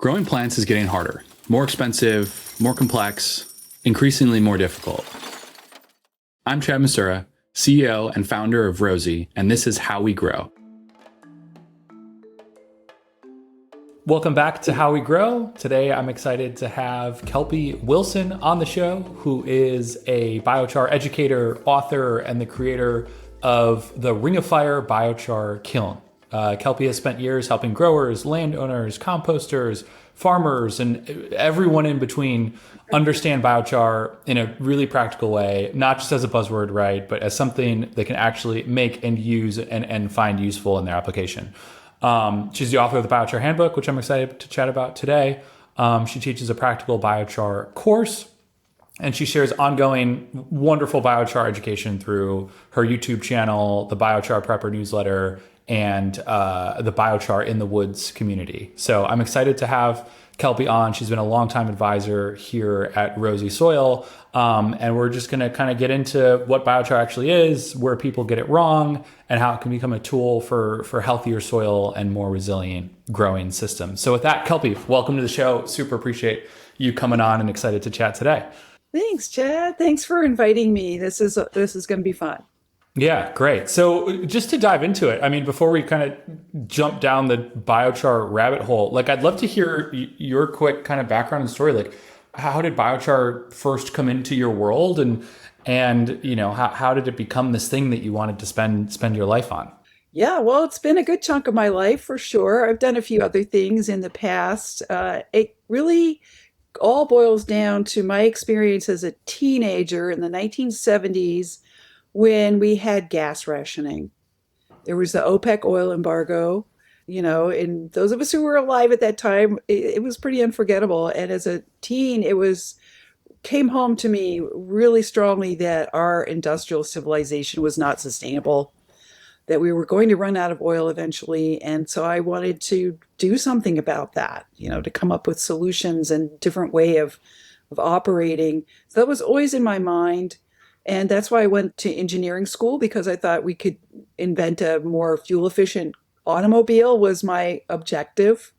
Growing plants is getting harder, more expensive, more complex, increasingly more difficult. I'm Chad Masura, CEO and founder of Rosie, and this is How We Grow. Welcome back to How We Grow. Today, I'm excited to have Kelpie Wilson on the show, who is a biochar educator, author, and the creator of the Ring of Fire Biochar Kiln. Kelpie has spent years helping growers, landowners, composters, farmers, and everyone in between understand biochar in a really practical way, not just as a buzzword, right, but as something they can actually make and use and find useful in their application. She's the author of the Biochar Handbook, which I'm excited to chat about today. She teaches a practical biochar course, and she shares ongoing wonderful biochar education through her YouTube channel, the Biochar Prepper newsletter, and the Biochar in the Woods community. So I'm excited to have Kelpie on. She's been a longtime advisor here at Rosie Soil. And we're just going to kind of get into what biochar actually is, where people get it wrong, and how it can become a tool for healthier soil and more resilient growing systems. So with that, Kelpie, welcome to the show. Super appreciate you coming on and excited to chat today. Thanks, Chad. Thanks for inviting me. This is going to be fun. Yeah, great. So just to dive into it, I mean, before we kind of jump down the biochar rabbit hole, like I'd love to hear your quick kind of background and story. Like, how did biochar first come into your world, and you know, how did it become this thing that you wanted to spend your life on? Yeah, well, it's been a good chunk of my life for sure. I've done a few other things in the past. It really all boils down to my experience as a teenager in the 1970s when we had gas rationing. There was the OPEC oil embargo, and those of us who were alive at that time, it was pretty unforgettable. And as a teen, came home to me really strongly that our industrial civilization was not sustainable, that we were going to run out of oil eventually. And so I wanted to do something about that, to come up with solutions and different way of operating. So that was always in my mind. And that's why I went to engineering school, because I thought we could invent a more fuel efficient automobile was my objective.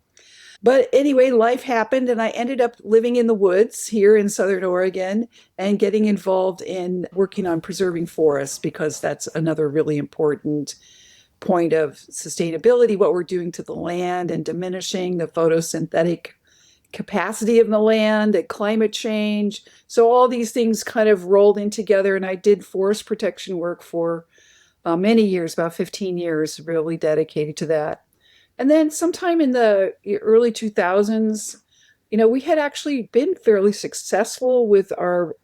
But anyway, life happened and I ended up living in the woods here in Southern Oregon and getting involved in working on preserving forests, because that's another really important point of sustainability, what we're doing to the land and diminishing the photosynthetic capacity of the land and climate change. So all these things kind of rolled in together, and I did forest protection work for many years, about 15 years, really dedicated to that. And then sometime in the early 2000s, we had actually been fairly successful with our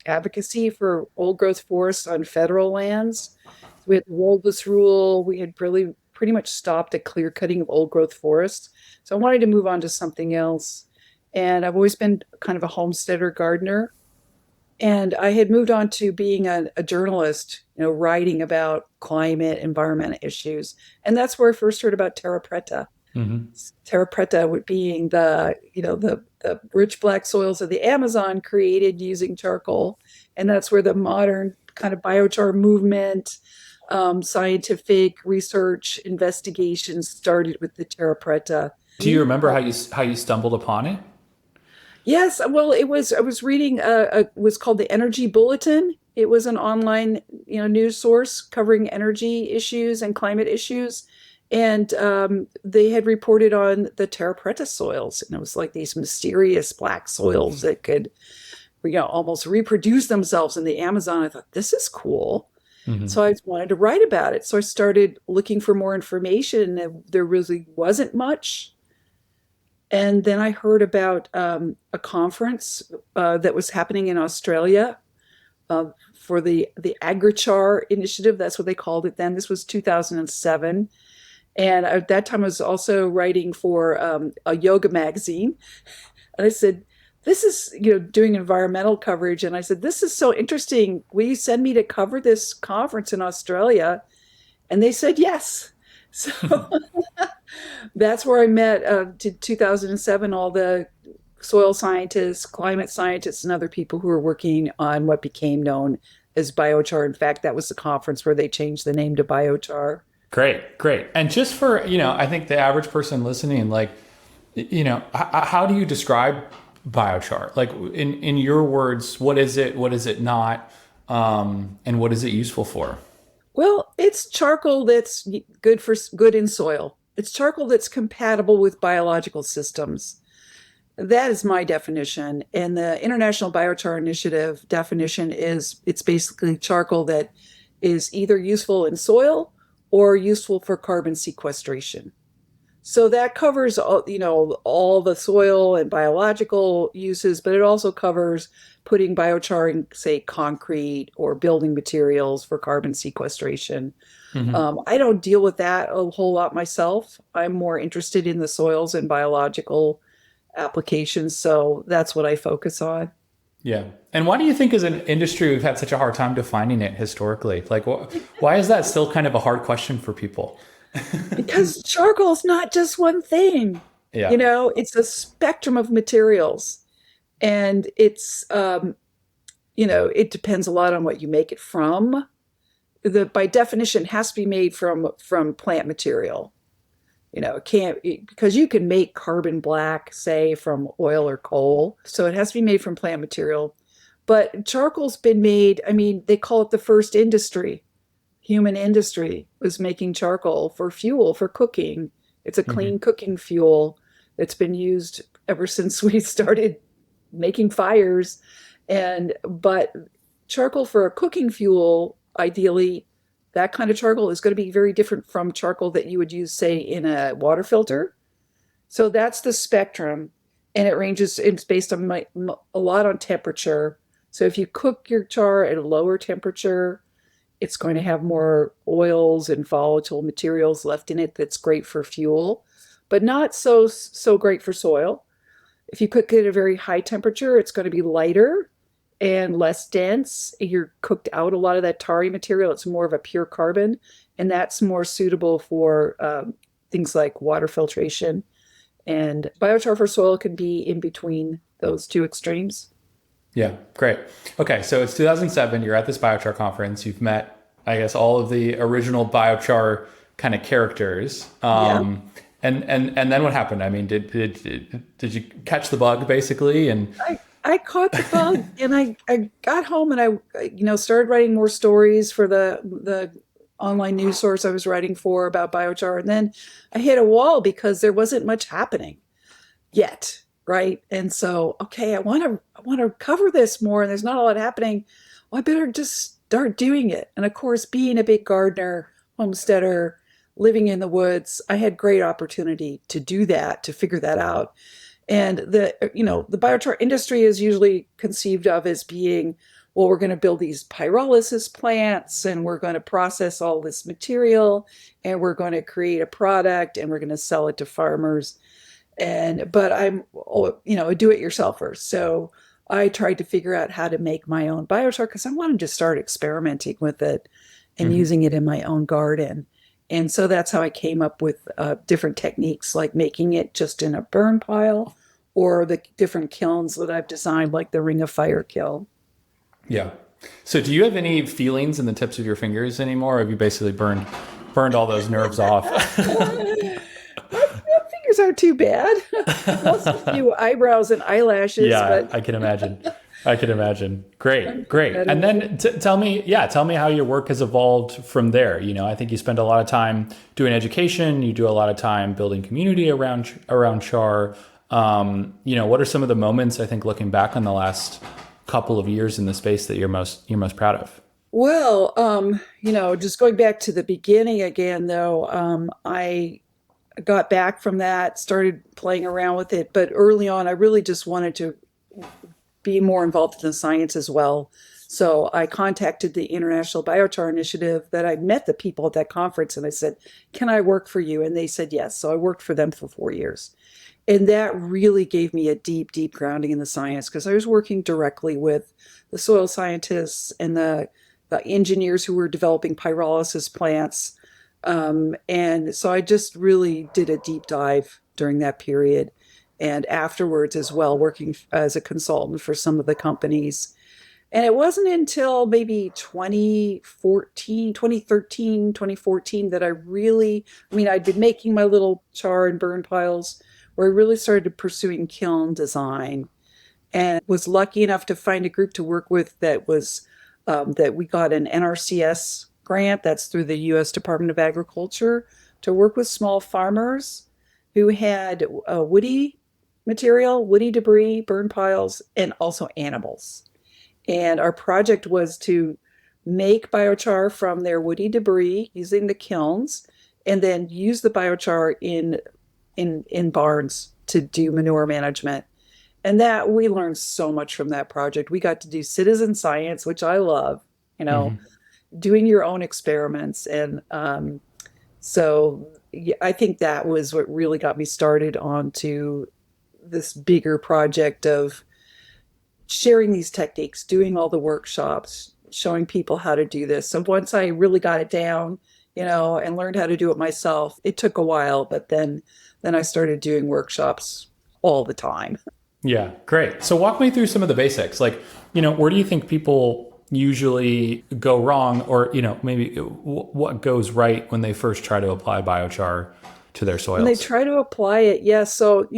advocacy for old growth forests on federal lands. We had the wordless rule. We had really pretty much stopped at clear cutting of old growth forests. So I wanted to move on to something else. And I've always been kind of a homesteader gardener. And I had moved on to being a journalist, writing about climate, environmental issues. And that's where I first heard about terra preta. Mm-hmm. Terra preta being the rich black soils of the Amazon created using charcoal. And that's where the modern kind of biochar movement, scientific research, investigations started with the terra preta. Do you remember how you stumbled upon it? Yes, well, I was reading was called the Energy Bulletin. It was an online, news source covering energy issues and climate issues. And they had reported on the terra preta soils. And it was like these mysterious black soils that could, almost reproduce themselves in the Amazon. I thought, this is cool. Mm-hmm. So I wanted to write about it. So I started looking for more information, and there really wasn't much. And then I heard about a conference that was happening in Australia for the Agrichar initiative. That's what they called it then. This was 2007. And at that time, I was also writing for a yoga magazine. And I said, this is, doing environmental coverage. And I said, this is so interesting. Will you send me to cover this conference in Australia? And they said, yes. So that's where I met, 2007, all the soil scientists, climate scientists, and other people who were working on what became known as biochar. In fact, that was the conference where they changed the name to biochar. Great. And just for, I think the average person listening, like, How do you describe biochar? Like in your words, what is it? What is it not? And what is it useful for? Well, it's charcoal that's good in soil. It's charcoal that's compatible with biological systems. That is my definition. And the International Biochar Initiative definition is it's basically charcoal that is either useful in soil or useful for carbon sequestration. So that covers all the soil and biological uses, but it also covers putting biochar in, say, concrete or building materials for carbon sequestration. Hmm. I don't deal with that a whole lot myself. I'm more interested in the soils and biological applications, so that's what I focus on. Yeah. And why do you think as an industry we've had such a hard time defining it historically? Like, why is that still kind of a hard question for people? Because charcoal is not just one thing. Yeah. It's a spectrum of materials, and it depends a lot on what you make it from. By definition has to be made from plant material. It can't, because you can make carbon black, say, from oil or coal. So it has to be made from plant material. But charcoal's been made, I mean, they call it the first industry. Human industry was making charcoal for fuel, for cooking. It's a Hmm. clean cooking fuel that's been used ever since we started making fires. But charcoal for a cooking fuel, ideally, that kind of charcoal is going to be very different from charcoal that you would use, say, in a water filter. So that's the spectrum. And it's based on a lot on temperature. So if you cook your char at a lower temperature, it's going to have more oils and volatile materials left in it that's great for fuel, but not so great for soil. If you cook it at a very high temperature, it's going to be lighter and less dense. You're cooked out a lot of that tarry material. It's more of a pure carbon, and that's more suitable for things like water filtration. And biochar for soil can be in between those two extremes. Yeah. Great. Okay. So it's 2007. You're at this biochar conference. You've met, I guess, all of the original biochar kind of characters. Yeah. And then what happened? I mean, did you catch the bug basically? And I caught the bug and I got home and I started writing more stories for the online news source I was writing for about biochar. And then I hit a wall because there wasn't much happening yet, right? And so, okay, I want to cover this more and there's not a lot happening. Well, I better just start doing it. And of course, being a big gardener, homesteader, living in the woods, I had great opportunity to do that, to figure that out. And the biochar industry is usually conceived of as being, well, we're going to build these pyrolysis plants and we're going to process all this material and we're going to create a product and we're going to sell it to farmers. But I'm, a do-it-yourselfer. So I tried to figure out how to make my own biochar because I wanted to start experimenting with it and Mhm. using it in my own garden. And so that's how I came up with different techniques, like making it just in a burn pile or the different kilns that I've designed, like the Ring of Fire kiln. Yeah. So do you have any feelings in the tips of your fingers anymore? Or have you basically burned all those nerves off? My fingers aren't too bad. Lost a few eyebrows and eyelashes, Yeah, but I can imagine. I can imagine. I'm Great, pretty great. And manageable. then tell me how your work has evolved from there. I think you spend a lot of time doing education. You do a lot of time building community around char. What are some of the moments I think looking back on the last couple of years in the space that you're most proud of? Well, just going back to the beginning again, though, I got back from that, started playing around with it, but early on, I really just wanted to be more involved in the science as well. So I contacted the International Biochar Initiative that I met the people at that conference and I said, can I work for you? And they said yes. So I worked for them for 4 years. And that really gave me a deep, deep grounding in the science because I was working directly with the soil scientists and the engineers who were developing pyrolysis plants. And so I just really did a deep dive during that period and afterwards as well, working as a consultant for some of the companies. And it wasn't until maybe 2014, 2013, 2014 that I mean, I'd been making my little char and burn piles where I really started pursuing kiln design, and was lucky enough to find a group to work with that we got an NRCS grant, that's through the U.S. Department of Agriculture, to work with small farmers who had woody material, woody debris, burn piles, and also animals. And our project was to make biochar from their woody debris using the kilns, and then use the biochar in barns to do manure management. And that we learned so much from that project. We got to do citizen science, which I love, you know, Hmm. doing your own experiments. And so yeah, I think that was what really got me started onto this bigger project of sharing these techniques, doing all the workshops, showing people how to do this. So once I really got it down, and learned how to do it myself, it took a while, but then I started doing workshops all the time. Yeah, great. So walk me through some of the basics. Like, where do you think people usually go wrong, or, maybe what goes right when they first try to apply biochar to their When they soils? try to apply it, yes. So,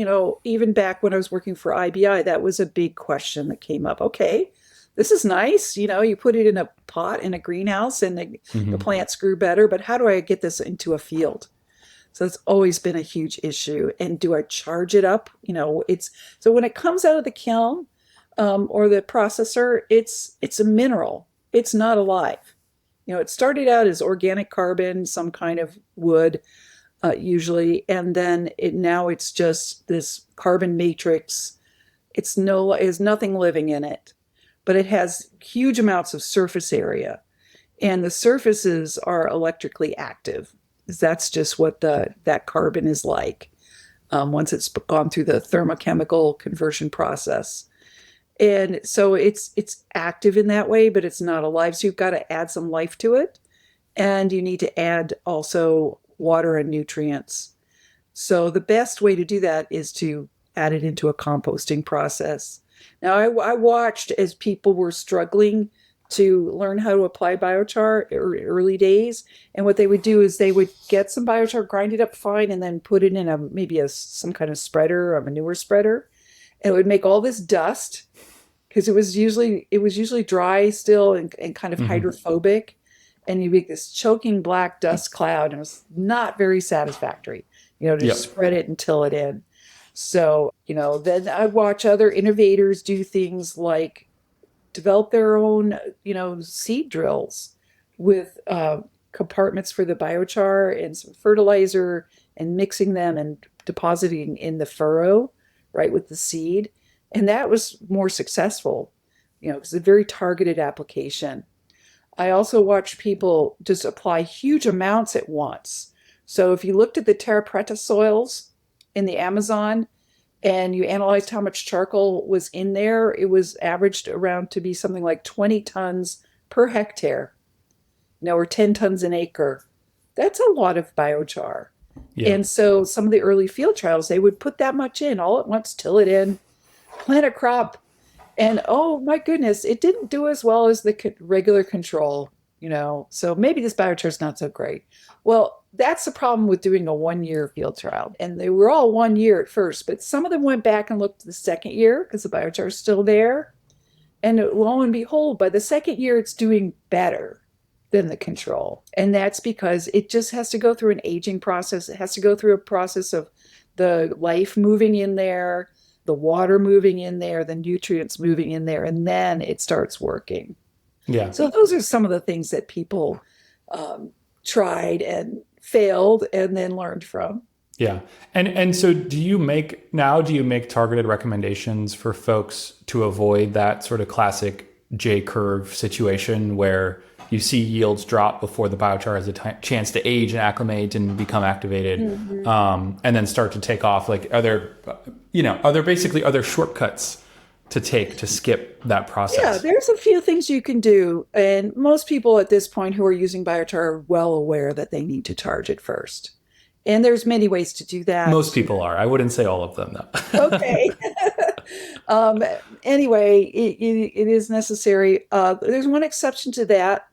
even back when I was working for IBI, that was a big question that came up. Okay, this is nice. You put it in a pot in a greenhouse and the Hmm. plants grew better, but how do I get this into a field? So it's always been a huge issue. And do I charge it up? It's so when it comes out of the kiln or the processor, it's a mineral. It's not alive. It started out as organic carbon, some kind of wood, usually, and then now it's just this carbon matrix. There's nothing living in it, but it has huge amounts of surface area, and the surfaces are electrically active. That's just what that carbon is like once it's gone through the thermochemical conversion process. And so it's active in that way, but it's not alive. So you've got to add some life to it, and you need to add also water and nutrients. So the best way to do that is to add it into a composting process. Now, I watched as people were struggling to learn how to apply biochar early days. And what they would do is they would get some biochar, grind it up fine, and then put it in maybe some kind of spreader, a manure spreader. And it would make all this dust because it was usually dry still and kind of Hmm. hydrophobic. And you make this choking black dust cloud, and it was not very satisfactory, to just Yep. spread it and till it in. So, then I watch other innovators do things like develop their own, seed drills with compartments for the biochar and some fertilizer, and mixing them and depositing in the furrow, right, with the seed. And that was more successful, because it's a very targeted application. I also watch people just apply huge amounts at once. So if you looked at the terra preta soils in the Amazon and you analyzed how much charcoal was in there, it was averaged around to be something like 20 tons per hectare, or 10 tons an acre. That's a lot of biochar. Yeah. And so some of the early field trials, they would put that much in all at once, till it in, plant a crop, and oh my goodness, it didn't do as well as the regular control. So maybe this biochar is not so great. Well, that's the problem with doing a 1 year field trial. And they were all 1 year at first, but some of them went back and looked at the second year because the biochar is still there. And lo and behold, by the second year, it's doing better than the control. And that's because it just has to go through an aging process. It has to go through a process of the life moving in there, the water moving in there, the nutrients moving in there, and then it starts working. Yeah. So those are some of the things that people tried and failed and then learned from. Yeah. And so do you make targeted recommendations for folks to avoid that sort of classic J curve situation where you see yields drop before the biochar has a chance to age and acclimate and become activated, Mhm. and then start to take off? Like, are there basically other shortcuts to take to skip that Yeah, process? there's a few things you can do. And most people at this point who are using biochar are well aware that they need to charge it first. And there's many ways to do Most that. people are. I wouldn't say all of them, though. Okay. um, anyway, it is necessary. There's one exception to that,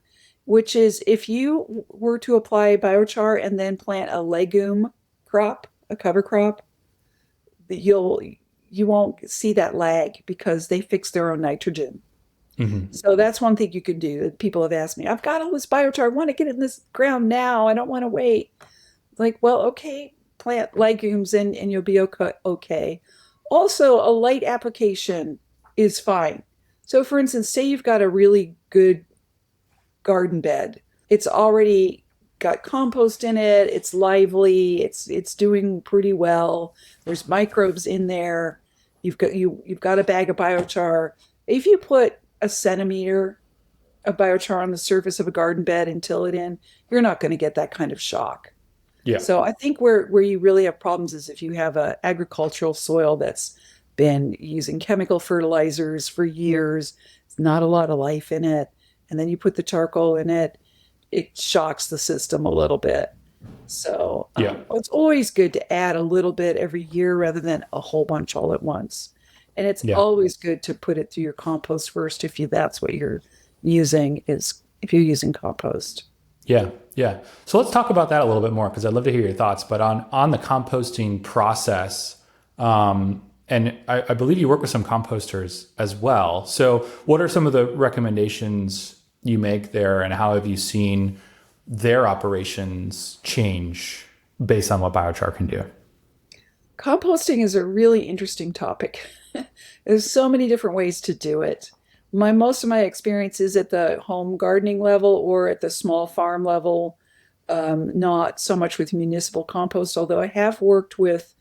which is if you were to apply biochar and then plant a legume crop, a cover crop, you won't see that lag because they fix their own nitrogen. Hmm. So that's one thing you can do that people have asked me. I've got all this biochar. I want to get in this ground now. I don't want to wait. Like, well, okay, plant legumes and you'll be okay. Also, a light application is fine. So, for instance, say you've got a really good garden bed. It's already got compost in it. It's lively. It's doing pretty well. There's microbes in there. You've got a bag of biochar. If you put a centimeter of biochar on the surface of a garden bed and till it in, you're not going to get that kind of shock. Yeah. So I think where you really have problems is if you have a agricultural soil that's been using chemical fertilizers for years, it's not a lot of life in it, and then you put the charcoal in it, it shocks the system a little bit. So Yeah. it's always good to add a little bit every year rather than a whole bunch all at once. And it's Yeah. always good to put it through your compost first if that's what you're using is if you're using compost. Yeah, yeah. So let's talk about that a little bit more because I'd love to hear your thoughts. But on the composting process, and I believe you work with some composters as well. So what are some of the recommendations you make there, and how have you seen their operations change based on what biochar can do? Composting is a really interesting topic. There's so many different ways to do it. Most of my experience is at the home gardening level or at the small farm level, not so much with municipal compost, although I have worked with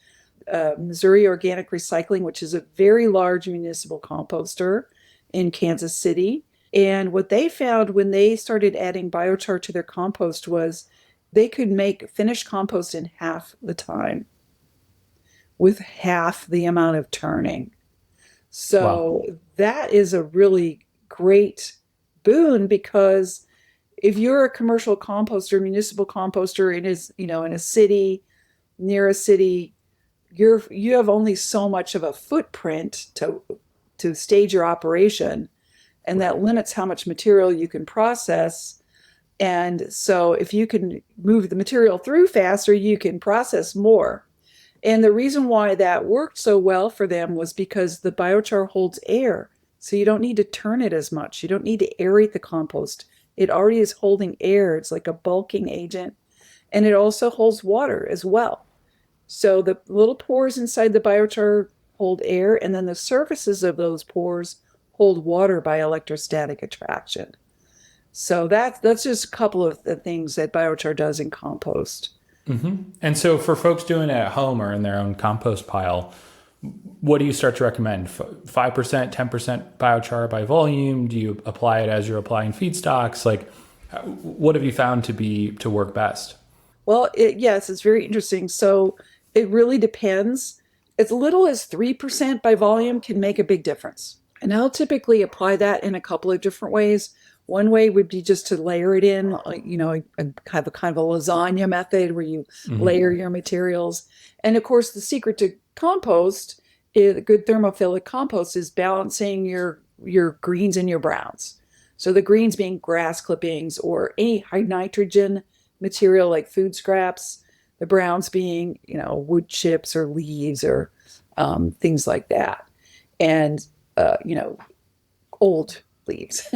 Missouri Organic Recycling, which is a very large municipal composter in Kansas City. And what they found when they started adding biochar to their compost was they could make finished compost in half the time with half the amount of turning. Wow. So that is a really great boon because if you're a commercial composter, municipal composter in a city, near a city, you have only so much of a footprint to stage your operation, and Right. that limits how much material you can process. And so if you can move the material through faster, you can process more. And the reason why that worked so well for them was because the biochar holds air. So you don't need to turn it as much. You don't need to aerate the compost. It already is holding air. It's like a bulking agent. And it also holds water as well. So the little pores inside the biochar hold air, and then the surfaces of those pores hold water by electrostatic attraction. So that's just a couple of the things that biochar does in compost. And so for folks doing it at home or in their own compost pile, what do you start to recommend? 5%, 10% biochar by volume? Do you apply it as you're applying feedstocks? Like, what have you found to work best? Well, yes, it's very interesting. So it really depends. As little as 3% by volume can make a big difference. And I'll typically apply that in a couple of different ways. One way would be just to layer it in, have a kind of a lasagna method where you Hmm. layer your materials. And of course, the secret to compost, good thermophilic compost, is balancing your greens and your browns. So the greens being grass clippings or any high nitrogen material like food scraps, the browns being, wood chips or leaves or things like that. And, old leaves,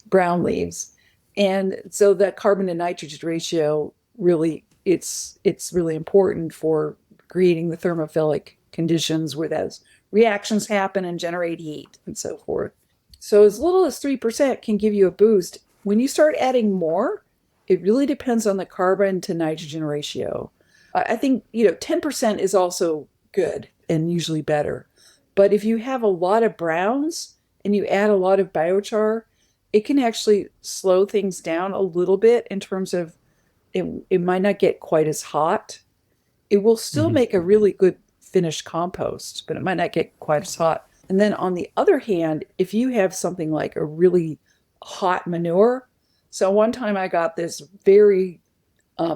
brown leaves. And so that carbon to nitrogen ratio really, it's really important for creating the thermophilic conditions where those reactions happen and generate heat and so forth. So as little as 3% can give you a boost. When you start adding more, it really depends on the carbon to nitrogen ratio. I think, 10% is also good and usually better. But if you have a lot of browns and you add a lot of biochar, it can actually slow things down a little bit in terms of it might not get quite as hot. It will still Hmm. make a really good finished compost, but it might not get quite as hot. And then on the other hand, if you have something like a really hot manure, so one time I got this very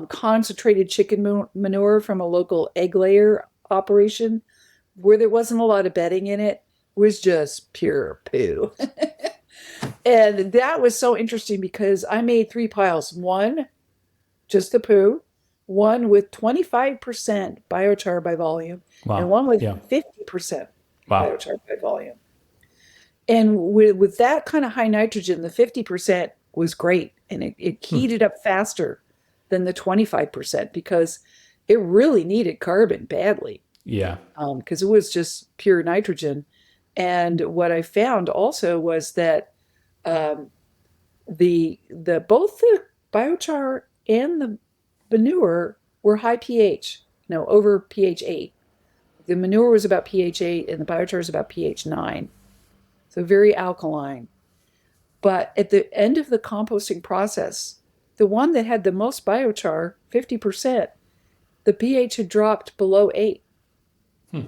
concentrated chicken manure from a local egg layer operation where there wasn't a lot of bedding in it. It was just pure poo. And that was so interesting because I made three piles. One, just the poo. one with 25% biochar by volume and Wow. one with Yeah. 50% Wow. biochar by volume. And with that kind of high nitrogen, the 50% was great, and it Hmm. heated up faster than the 25% because it really needed carbon badly, Yeah. because it was just pure nitrogen. And what I found also was that um, the both the biochar and the manure were high pH, over pH 8. The manure was about pH 8 and the biochar is about pH 9. So very alkaline. But at the end of the composting process, the one that had the most biochar, 50%, the pH had dropped below 8. Hmm.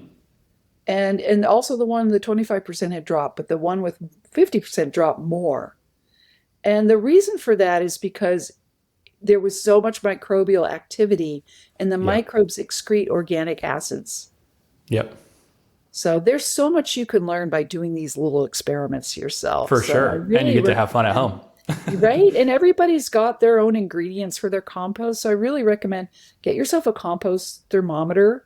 And also the one, the 25% had dropped, but the one with 50% dropped more. And the reason for that is because there was so much microbial activity, and the Yeah. microbes excrete organic acids. Yep. So there's so much you can learn by doing these little experiments yourself. For So I sure. And you really get to have fun at recommend, home. right? And everybody's got their own ingredients for their compost. So I really recommend get yourself a compost thermometer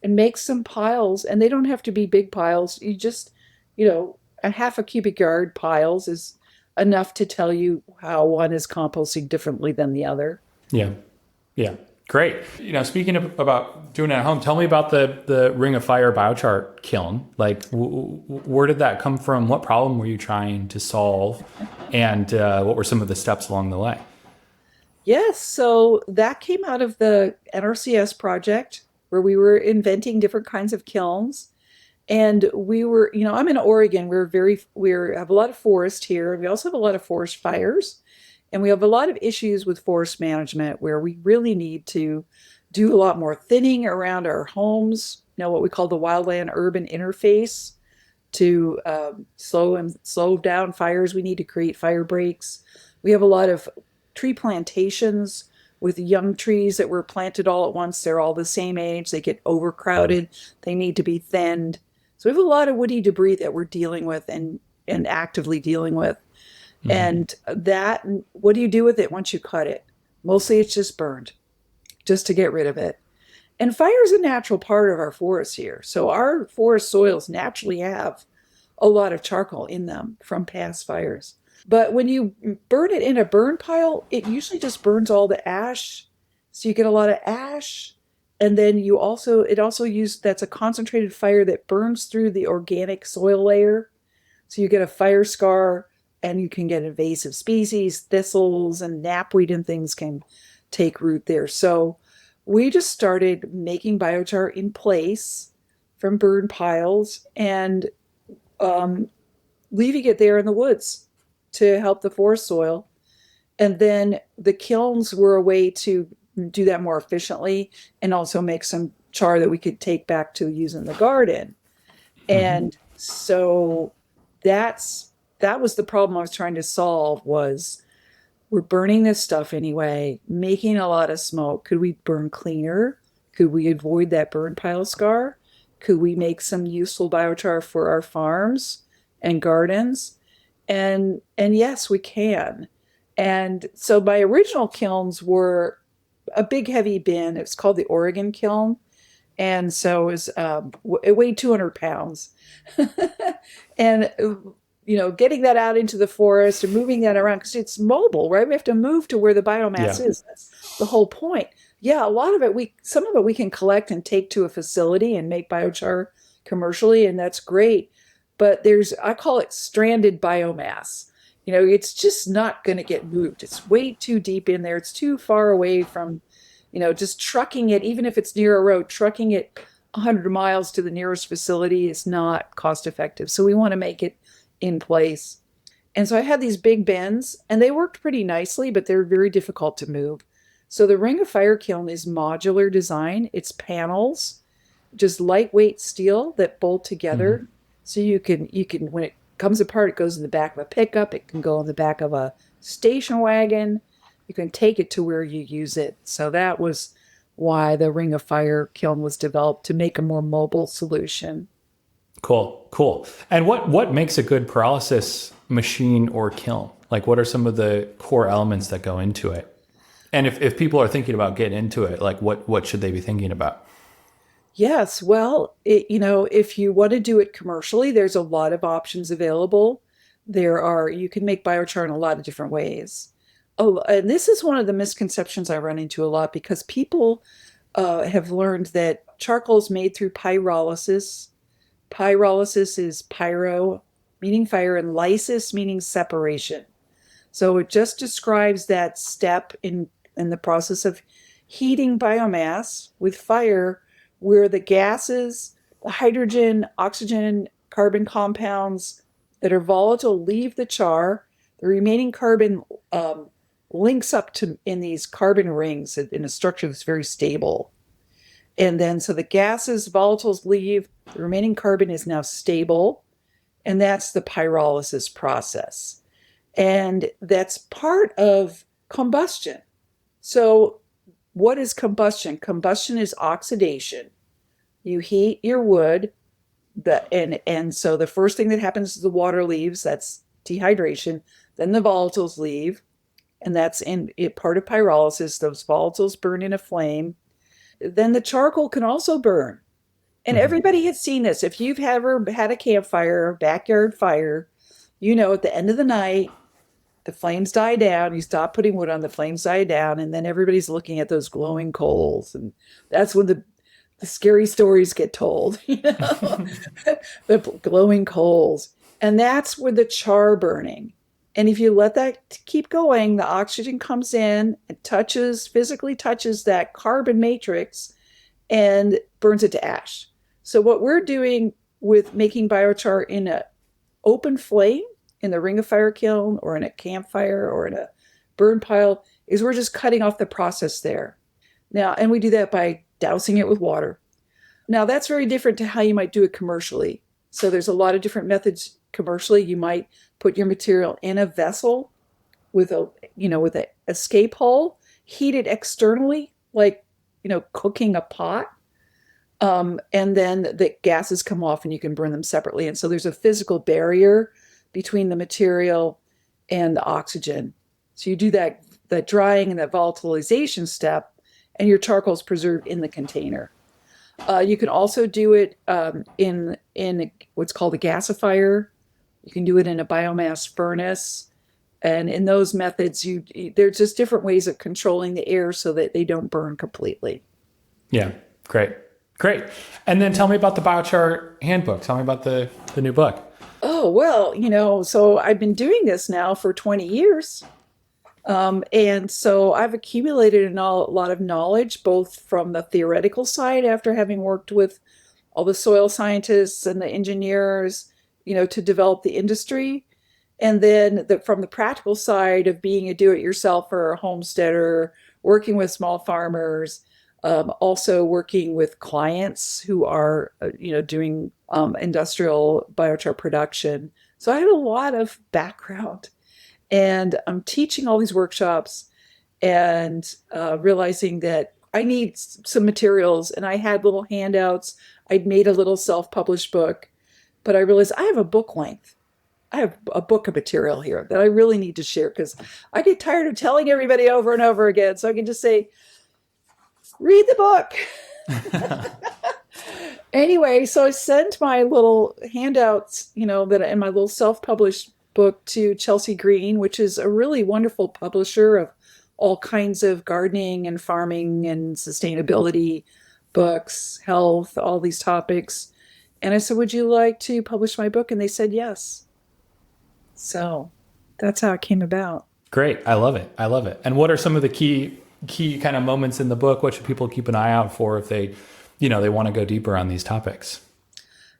and make some piles. And they don't have to be big piles. You just, a half a cubic yard piles is enough to tell you how one is composting differently than the other. Yeah. Yeah. Great. Speaking about doing it at home, tell me about the Ring of Fire biochar kiln. Like, where did that come from? What problem were you trying to solve? And what were some of the steps along the way? Yes, so that came out of the NRCS project where we were inventing different kinds of kilns. And we were, I'm in Oregon. We have a lot of forest here. We also have a lot of forest fires. And we have a lot of issues with forest management where we really need to do a lot more thinning around our homes, what we call the wildland urban interface to slow down fires. We need to create fire breaks. We have a lot of tree plantations with young trees that were planted all at once. They're all the same age. They get overcrowded. They need to be thinned. So we have a lot of woody debris that we're dealing with and actively dealing with. Hmm. And that, what do you do with it once you cut it? Mostly it's just burned, just to get rid of it. And fire is a natural part of our forest here. So our forest soils naturally have a lot of charcoal in them from past fires. But when you burn it in a burn pile, it usually just burns all the ash. So you get a lot of ash. And then it also that's a concentrated fire that burns through the organic soil layer. So you get a fire scar and you can get invasive species, thistles and knapweed and things can take root there. So we just started making biochar in place from burn piles and um, leaving it there in the woods to help the forest soil. And then the kilns were a way to do that more efficiently and also make some char that we could take back to use in the garden. Hmm. And so that was the problem I was trying to solve was we're burning this stuff anyway, making a lot of smoke. Could we burn cleaner? Could we avoid that burn pile scar? Could we make some useful biochar for our farms and gardens? And yes, we can. And so my original kilns were a big heavy bin. It's called the Oregon kiln. And so it weighed 200 pounds. And getting that out into the forest and moving that around because it's mobile, right? We have to move to where the Yeah. biomass is. That's the whole point. Yeah, a lot of it, some of it we can collect and take to a facility and make biochar commercially, and that's great. But I call it stranded biomass. It's just not going to get moved. It's way too deep in there. It's too far away from, just trucking it, even if it's near a road, trucking it 100 miles to the nearest facility is not cost effective. So we want to make it in place. And so I had these big bins and they worked pretty nicely, but they're very difficult to move. So the Ring of Fire kiln is modular design. It's panels, just lightweight steel that bolt together. Hmm. So you can when it comes apart, it goes in the back of a pickup. It can go in the back of a station wagon. You can take it to where you use it. So that was why the Ring of Fire kiln was developed to make a more mobile solution. Cool. Cool. And what makes a good pyrolysis machine or kiln? Like, what are some of the core elements that go into it? And if people are thinking about getting into it, like what should they be thinking about? Yes, well, if you want to do it commercially, there's a lot of options available. You can make biochar in a lot of different ways. Oh, and this is one of the misconceptions I run into a lot because people have learned that charcoal is made through pyrolysis. Pyrolysis is pyro, meaning fire, and lysis, meaning separation. So it just describes that step in the process of heating biomass with fire, where the gases, the hydrogen, oxygen, carbon compounds that are volatile leave the char. The remaining carbon links up to in these carbon rings in a structure that's very stable. And then so the gases, volatiles leave, the remaining carbon is now stable, and that's the pyrolysis process. And that's part of combustion. So, what is combustion? Combustion is oxidation. You heat your wood, and so the first thing that happens is the water leaves, that's dehydration. Then the volatiles leave, and that's part of pyrolysis. Those volatiles burn in a flame. Then the charcoal can also burn. And Hmm. everybody has seen this. If you've ever had a campfire, a backyard fire, at the end of the night, the flames die down. You stop putting wood on, the flames die down, and then everybody's looking at those glowing coals. And that's when the scary stories get told, the glowing coals. And that's where the char burning. And if you let that keep going, the oxygen comes in and physically touches that carbon matrix and burns it to ash. So what we're doing with making biochar in an open flame, in the ring of fire kiln or in a campfire or in a burn pile, is we're just cutting off the process there. Now, and we do that by dousing it with water. Now, that's very different to how you might do it commercially. So there's a lot of different methods commercially. You might put your material in a vessel with a escape hole, heat it externally, like, cooking a pot. And then the gases come off and you can burn them separately. And so there's a physical barrier between the material and the oxygen. So you do that drying and that volatilization step, and your charcoal is preserved in the container. You can also do it in what's called a gasifier. You can do it in a biomass furnace. And in those methods, there's just different ways of controlling the air so that they don't burn completely. Yeah, great. Great. And then tell me about the Biochar Handbook. Tell me about the new book. Oh, well, so I've been doing this now for 20 years. And so I've accumulated a lot of knowledge, both from the theoretical side after having worked with all the soil scientists and the engineers, to develop the industry. And then from the practical side of being a do-it-yourselfer, a homesteader, working with small farmers, also working with clients who are, doing industrial biochar production. So I have a lot of background. And I'm teaching all these workshops and realizing that I need some materials. And I had little handouts. I'd made a little self-published book, but I realized I have a book length. I have a book of material here that I really need to share because I get tired of telling everybody over and over again. So I can just say, read the book. Anyway, so I sent my little handouts, that in my little self-published book to Chelsea Green, which is a really wonderful publisher of all kinds of gardening and farming and sustainability books, health, all these topics. And I said, would you like to publish my book? And they said yes. So that's how it came about. Great. I love it. I love it. And what are some of the key kind of moments in the book? What should people keep an eye out for if they want to go deeper on these topics?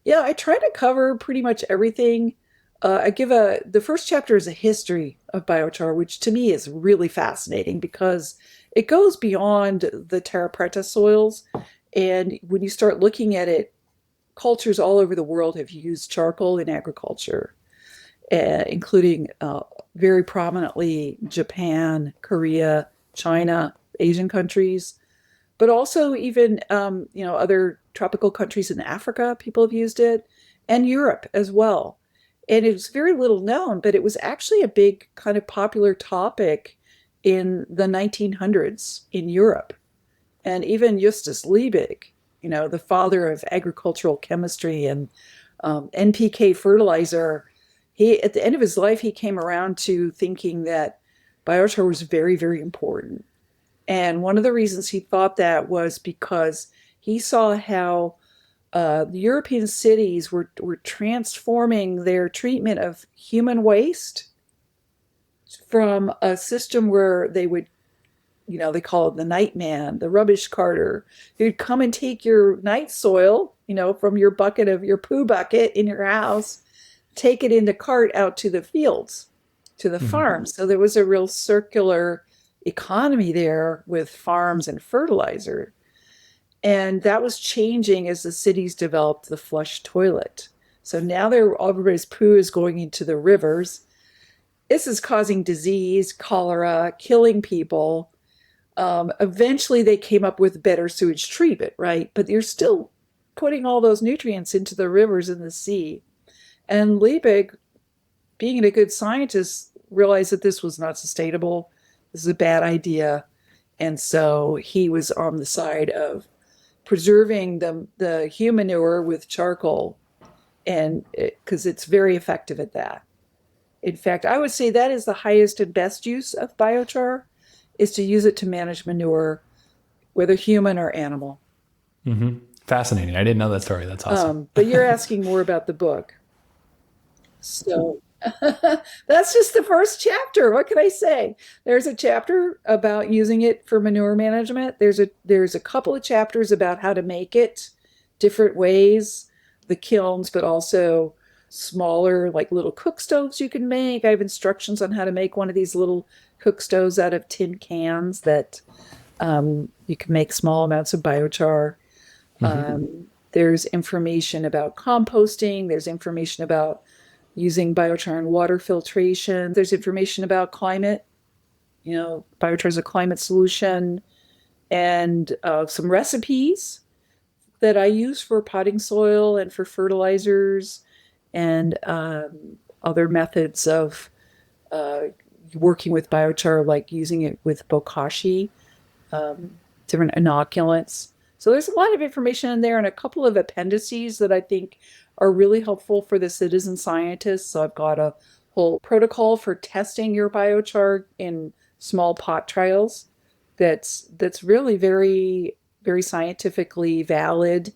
Yeah, I try to cover pretty much everything. The first chapter is a history of biochar, which to me is really fascinating because it goes beyond the terra preta soils. And when you start looking at it, cultures all over the world have used charcoal in agriculture, including very prominently Japan, Korea, China, Asian countries, but also even other tropical countries in Africa. People have used it, and Europe as well. And it was very little known, but it was actually a big kind of popular topic in the 1900s in Europe. And even Justus Liebig, the father of agricultural chemistry and NPK fertilizer, at the end of his life, he came around to thinking that biochar was very, very important. And one of the reasons he thought that was because he saw how the European cities were transforming their treatment of human waste from a system where they would, they call it the night man, the rubbish carter, who'd come and take your night soil, from your poo bucket in your house, take it in the cart out to the fields, to the farms. So there was a real circular economy there with farms and fertilizer. And that was changing as the cities developed the flush toilet. So now everybody's poo is going into the rivers. This is causing disease, cholera, killing people. Eventually they came up with better sewage treatment, right? But you're still putting all those nutrients into the rivers and the sea. And Liebig, being a good scientist, realized that this was not sustainable. This is a bad idea. And so he was on the side of preserving the human manure with charcoal, and because it's very effective at that. In fact, I would say that is the highest and best use of biochar, is to use it to manage manure, whether human or animal. Mm-hmm. Fascinating. I didn't know that story. That's awesome. But you're asking more about the book. So that's just the first chapter. What can I say? There's a chapter about using it for manure management. There's a couple of chapters about how to make it, different ways, the kilns, but also smaller, like little cook stoves you can make. I have instructions on how to make one of these little cook stoves out of tin cans that you can make small amounts of biochar. There's information about composting. There's information about using biochar and water filtration. There's information about climate. Biochar is a climate solution, and some recipes that I use for potting soil and for fertilizers, and other methods of working with biochar, like using it with bokashi, different inoculants. So there's a lot of information in there, and a couple of appendices that I think are really helpful for the citizen scientists. So I've got a whole protocol for testing your biochar in small pot trials that's really very, very scientifically valid.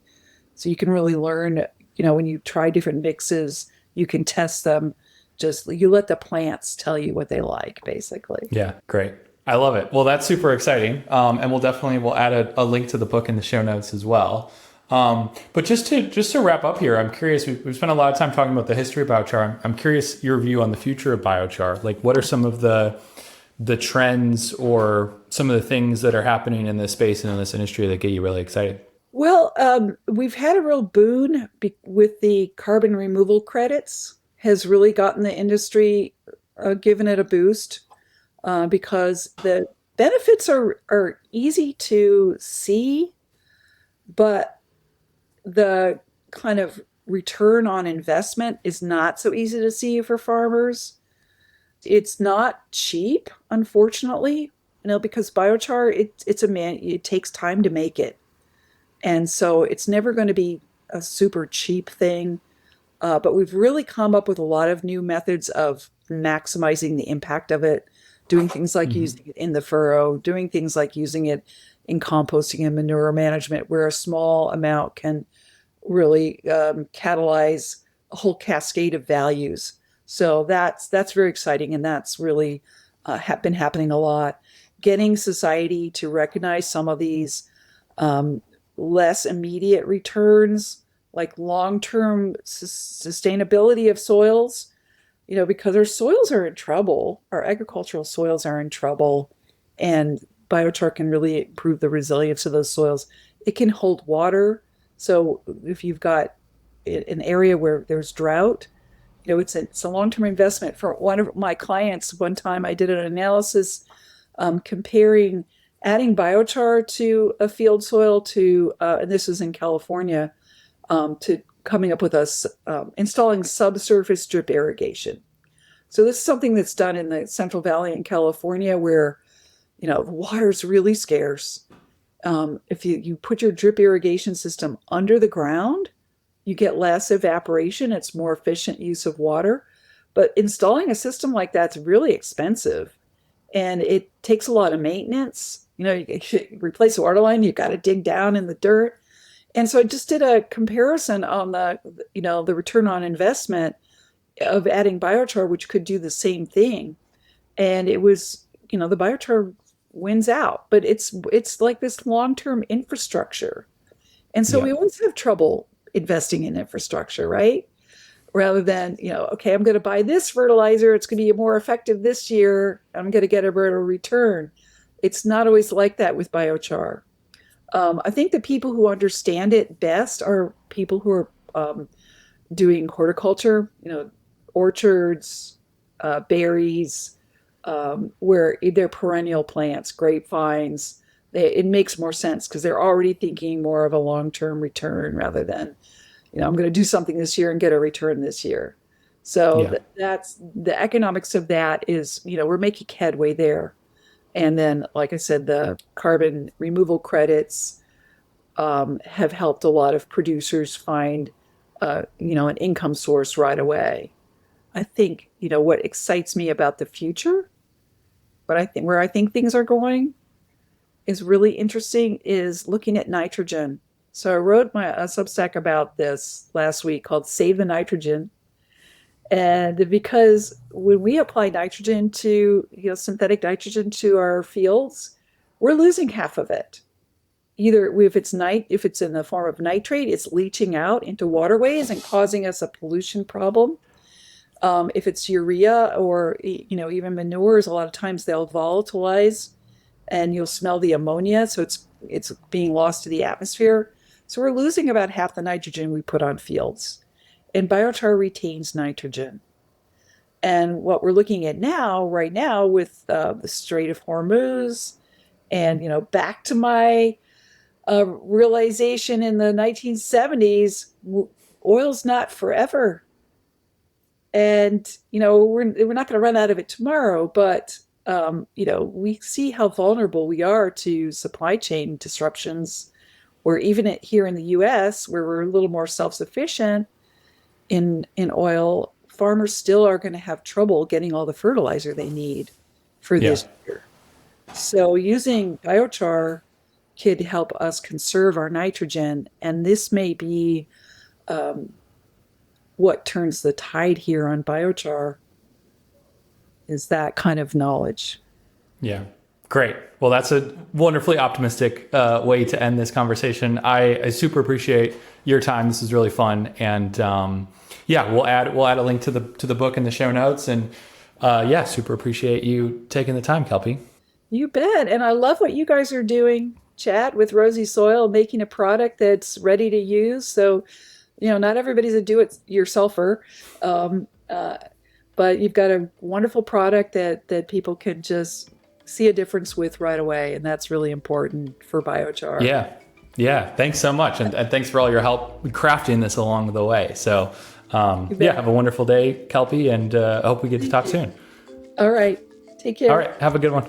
So you can really learn, when you try different mixes, you can test them. Just you let the plants tell you what they like, basically. Yeah, great. I love it. Well, that's super exciting. And we'll add a link to the book in the show notes as well. But just to wrap up here, I'm curious, we've spent a lot of time talking about the history of biochar. I'm curious your view on the future of biochar. Like, what are some of the trends or some of the things that are happening in this space and in this industry that get you really excited? Well, we've had a real boon with the carbon removal credits, has really gotten the industry, given it a boost, because the benefits are easy to see, but the kind of return on investment is not so easy to see for farmers. It's not cheap, unfortunately, because biochar, it takes time to make it. And so it's never going to be a super cheap thing. But we've really come up with a lot of new methods of maximizing the impact of it, doing things like using it in the furrow, doing things like using it in composting and manure management, where a small amount can really catalyze a whole cascade of values. So that's very exciting, and that's really been happening a lot. Getting society to recognize some of these less immediate returns, like long-term sustainability of soils, because our soils are in trouble, our agricultural soils are in trouble, and biochar can really improve the resilience of those soils. It can hold water. So if you've got an area where there's drought, it's a long-term investment. For one of my clients, one time I did an analysis comparing adding biochar to a field soil to, and this is in California, to coming up with installing subsurface drip irrigation. So this is something that's done in the Central Valley in California, where Water's really scarce. If you put your drip irrigation system under the ground, you get less evaporation. It's more efficient use of water. But installing a system like that's really expensive, and it takes a lot of maintenance. You replace a water line, you've got to dig down in the dirt. And so I just did a comparison on the return on investment of adding biochar, which could do the same thing. And it was, the biochar wins out, but it's like this long-term infrastructure. And so Yeah. we always have trouble investing in infrastructure, right? Rather than, okay, I'm going to buy this fertilizer. It's going to be more effective this year. I'm going to get a better return. It's not always like that with biochar. I think the people who understand it best are people who are doing horticulture, orchards, berries, where they're perennial plants, grapevines. It makes more sense because they're already thinking more of a long-term return rather than, I'm going to do something this year and get a return this year. So Yeah. that's the economics of that is, we're making headway there. And then, like I said, the carbon removal credits have helped a lot of producers find, an income source right away. I think, what excites me about the future, where I think things are going is really interesting is looking at nitrogen. So I wrote a Substack about this last week called Save the Nitrogen. And because when we apply nitrogen to, synthetic nitrogen to our fields, we're losing half of it. Either if it's in the form of nitrate, it's leaching out into waterways and causing us a pollution problem. If it's urea or even manures, a lot of times they'll volatilize, and you'll smell the ammonia, so it's being lost to the atmosphere. So we're losing about half the nitrogen we put on fields, and biochar retains nitrogen. And what we're looking at right now, with the Strait of Hormuz, and back to my realization in the 1970s, oil's not forever. And, we're not going to run out of it tomorrow, but, we see how vulnerable we are to supply chain disruptions, where even here in the US, where we're a little more self-sufficient in oil, farmers still are going to have trouble getting all the fertilizer they need for Yeah. this year. So using biochar could help us conserve our nitrogen, and this may be what turns the tide here on biochar, is that kind of knowledge. Yeah. Great. Well, that's a wonderfully optimistic way to end this conversation. I super appreciate your time. This is really fun. And we'll add a link to the book in the show notes. And super appreciate you taking the time, Kelpie. You bet. And I love what you guys are doing, Chad, with Rosy Soil, making a product that's ready to use. So, not everybody's a do-it-yourselfer. But you've got a wonderful product that people can just see a difference with right away. And that's really important for biochar. Yeah. Yeah. Thanks so much. And thanks for all your help crafting this along the way. So, have a wonderful day, Kelpie. And I hope we get to talk soon. All right. Take care. All right. Have a good one.